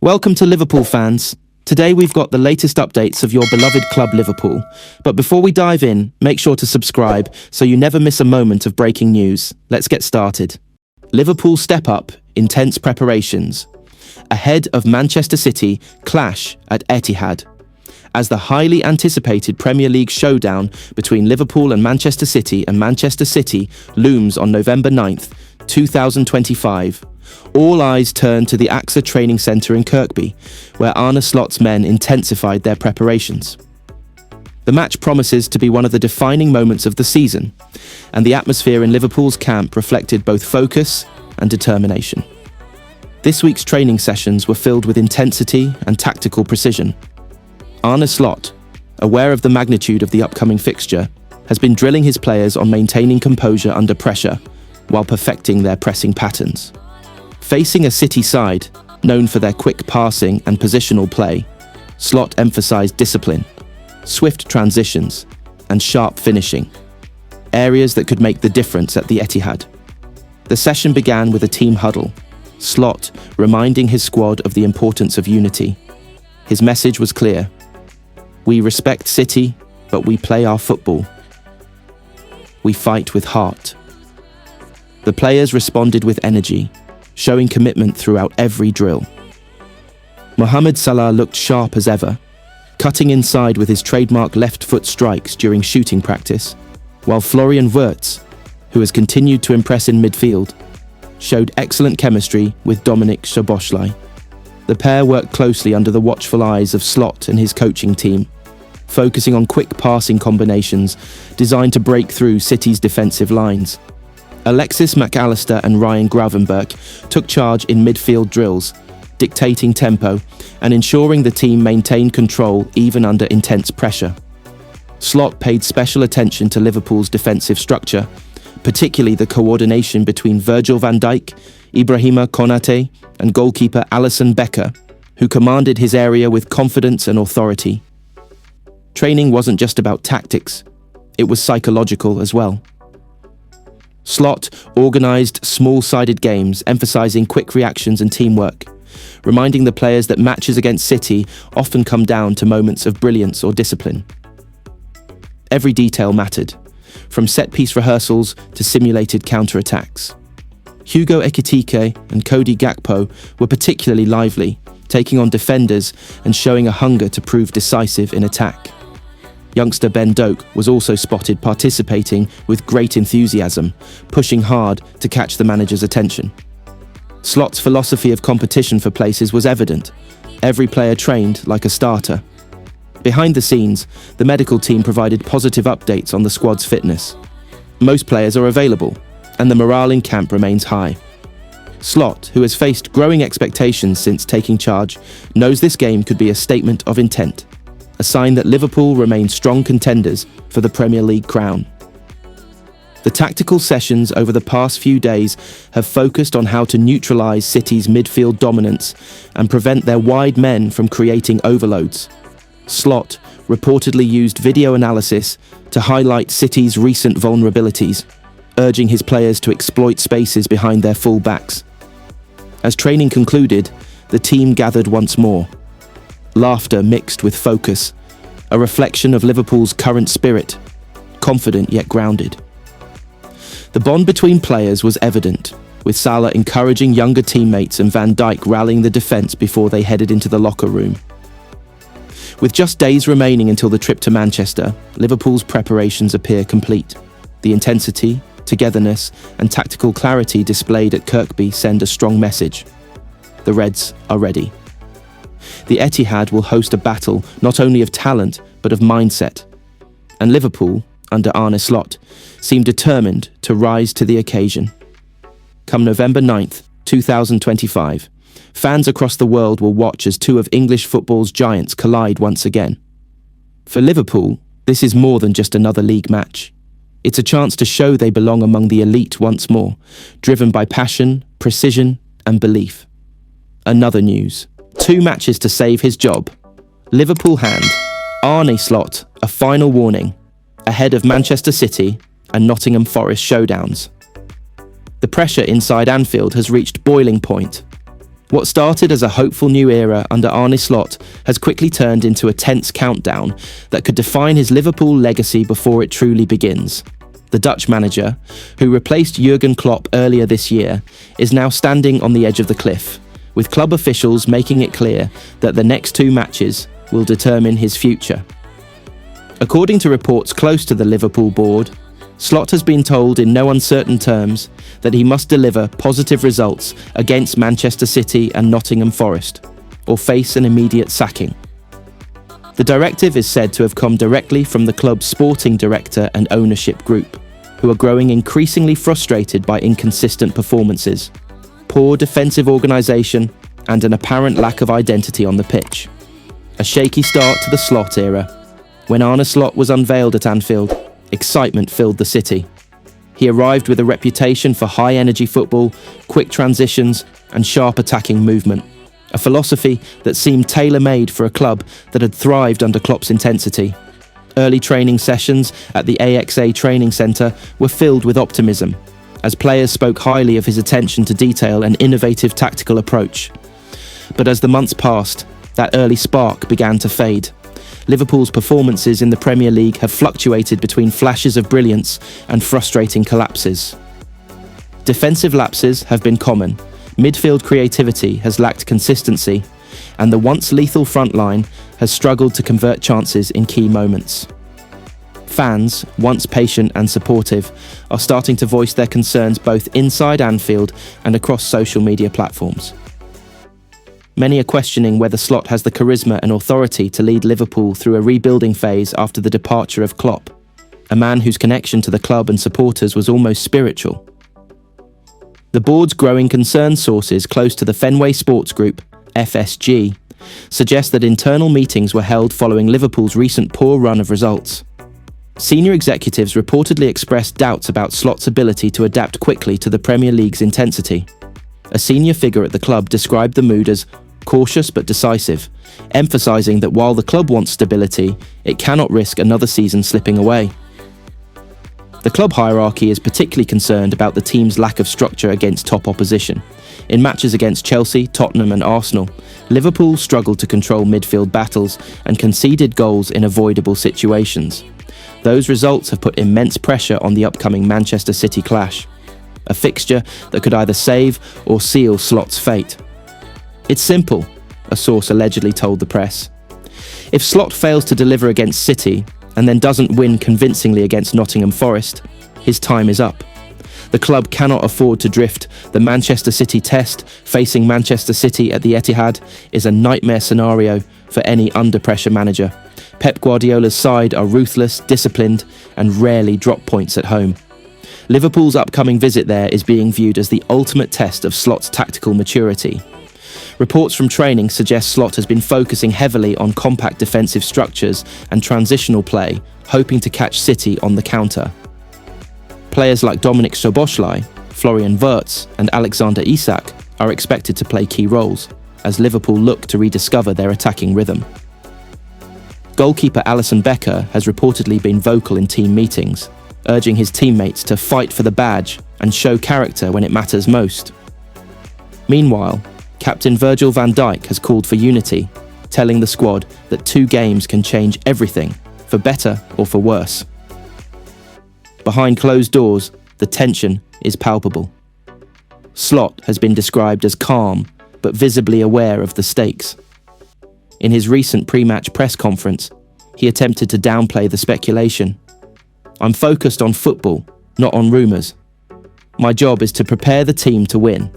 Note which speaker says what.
Speaker 1: Welcome to Liverpool fans. Today we've got the latest updates of your beloved club Liverpool. But before we dive in, make sure to subscribe so you never miss a moment of breaking news. Let's get started. Liverpool step up, intense preparations. Ahead of Manchester City clash at Etihad. As the highly anticipated Premier League showdown between Liverpool and Manchester City looms on November 9th, 2025. All eyes turn to the AXA training centre in Kirkby, where Arne Slot's men intensified their preparations. The match promises to be one of the defining moments of the season, and the atmosphere in Liverpool's camp reflected both focus and determination. This week's training sessions were filled with intensity and tactical precision. Arne Slot, aware of the magnitude of the upcoming fixture, has been drilling his players on maintaining composure under pressure while perfecting their pressing patterns. Facing a City side, known for their quick passing and positional play, Slot emphasised discipline, swift transitions, and sharp finishing, areas that could make the difference at the Etihad. The session began with a team huddle, Slot reminding his squad of the importance of unity. His message was clear: we respect City, but we play our football. We fight with heart. The players responded with energy, showing commitment throughout every drill. Mohamed Salah looked sharp as ever, cutting inside with his trademark left foot strikes during shooting practice, while Florian Wirtz, who has continued to impress in midfield, showed excellent chemistry with Szobozalai. The pair worked closely under the watchful eyes of Slot and his coaching team, focusing on quick passing combinations designed to break through City's defensive lines. Alexis Mac Allister and Ryan Gravenbach took charge in midfield drills, dictating tempo and ensuring the team maintained control even under intense pressure. Slot paid special attention to Liverpool's defensive structure, particularly the coordination between Virjil van Dijk, Ibrahima Konate, and goalkeeper Alisson Becker, who commanded his area with confidence and authority. Training wasn't just about tactics, it was psychological as well. Slot organised small-sided games, emphasising quick reactions and teamwork, reminding the players that matches against City often come down to moments of brilliance or discipline. Every detail mattered, from set-piece rehearsals to simulated counter-attacks. Hugo Ekitike and Cody Gakpo were particularly lively, taking on defenders and showing a hunger to prove decisive in attack. Youngster Ben Doak was also spotted participating with great enthusiasm, pushing hard to catch the manager's attention. Slot's philosophy of competition for places was evident. Every player trained like a starter. Behind the scenes, the medical team provided positive updates on the squad's fitness. Most players are available, and the morale in camp remains high. Slot, who has faced growing expectations since taking charge, knows this game could be a statement of intent, a sign that Liverpool remain strong contenders for the Premier League crown. The tactical sessions over the past few days have focused on how to neutralise City's midfield dominance and prevent their wide men from creating overloads. Slot reportedly used video analysis to highlight City's recent vulnerabilities, urging his players to exploit spaces behind their full backs. As training concluded, the team gathered once more. Laughter mixed with focus, a reflection of Liverpool's current spirit, confident yet grounded. The bond between players was evident, with Salah encouraging younger teammates and Van Dijk rallying the defence before they headed into the locker room. With just days remaining until the trip to Manchester, Liverpool's preparations appear complete. The intensity, togetherness, and tactical clarity displayed at Kirkby send a strong message. The Reds are ready. The Etihad will host a battle not only of talent, but of mindset. And Liverpool, under Arne Slot, seem determined to rise to the occasion. Come November 9th, 2025, fans across the world will watch as two of English football's giants collide once again. For Liverpool, this is more than just another league match. It's a chance to show they belong among the elite once more, driven by passion, precision, and belief. Another news. 2 matches to save his job. Liverpool hand Arne Slot a final warning ahead of Manchester City and Nottingham Forest showdowns. The pressure inside Anfield has reached boiling point. What started as a hopeful new era under Arne Slot has quickly turned into a tense countdown that could define his Liverpool legacy before it truly begins. The Dutch manager, who replaced Jurgen Klopp earlier this year, is now standing on the edge of the cliff, with club officials making it clear that the next 2 matches will determine his future. According to reports close to the Liverpool board, Slot has been told in no uncertain terms that he must deliver positive results against Manchester City and Nottingham Forest, or face an immediate sacking. The directive is said to have come directly from the club's sporting director and ownership group, who are growing increasingly frustrated by inconsistent performances, poor defensive organisation, and an apparent lack of identity on the pitch. A shaky start to the Slot era. When Arne Slot was unveiled at Anfield, excitement filled the city. He arrived with a reputation for high-energy football, quick transitions, and sharp attacking movement, a philosophy that seemed tailor-made for a club that had thrived under Klopp's intensity. Early training sessions at the AXA training centre were filled with optimism, as players spoke highly of his attention to detail and innovative tactical approach. But as the months passed, that early spark began to fade. Liverpool's performances in the Premier League have fluctuated between flashes of brilliance and frustrating collapses. Defensive lapses have been common, midfield creativity has lacked consistency, and the once lethal front line has struggled to convert chances in key moments. Fans, once patient and supportive, are starting to voice their concerns both inside Anfield and across social media platforms. Many are questioning whether Slot has the charisma and authority to lead Liverpool through a rebuilding phase after the departure of Klopp, a man whose connection to the club and supporters was almost spiritual. The board's growing concern sources close to the Fenway Sports Group, FSG, suggest that internal meetings were held following Liverpool's recent poor run of results. Senior executives reportedly expressed doubts about Slot's ability to adapt quickly to the Premier League's intensity. A senior figure at the club described the mood as cautious but decisive, emphasising that while the club wants stability, it cannot risk another season slipping away. The club hierarchy is particularly concerned about the team's lack of structure against top opposition. In matches against Chelsea, Tottenham and Arsenal, Liverpool struggled to control midfield battles and conceded goals in avoidable situations. Those results have put immense pressure on the upcoming Manchester City clash, a fixture that could either save or seal Slot's fate. It's simple, a source allegedly told the press. If Slot fails to deliver against City and then doesn't win convincingly against Nottingham Forest, his time is up. The club cannot afford to drift. The Manchester City test, facing Manchester City at the Etihad, is a nightmare scenario for any under-pressure manager. Pep Guardiola's side are ruthless, disciplined, and rarely drop points at home. Liverpool's upcoming visit there is being viewed as the ultimate test of Slot's tactical maturity. Reports from training suggest Slot has been focusing heavily on compact defensive structures and transitional play, hoping to catch City on the counter. Players like Szobozalai, Florian Wirtz and Alexander Isak are expected to play key roles, as Liverpool look to rediscover their attacking rhythm. Goalkeeper Alisson Becker has reportedly been vocal in team meetings, urging his teammates to fight for the badge and show character when it matters most. Meanwhile, captain Virjil van Dijk has called for unity, telling the squad that 2 games can change everything, for better or for worse. Behind closed doors, the tension is palpable. Slot has been described as calm, but visibly aware of the stakes. In his recent pre-match press conference, he attempted to downplay the speculation. "I'm focused on football, not on rumours. My job is to prepare the team to win.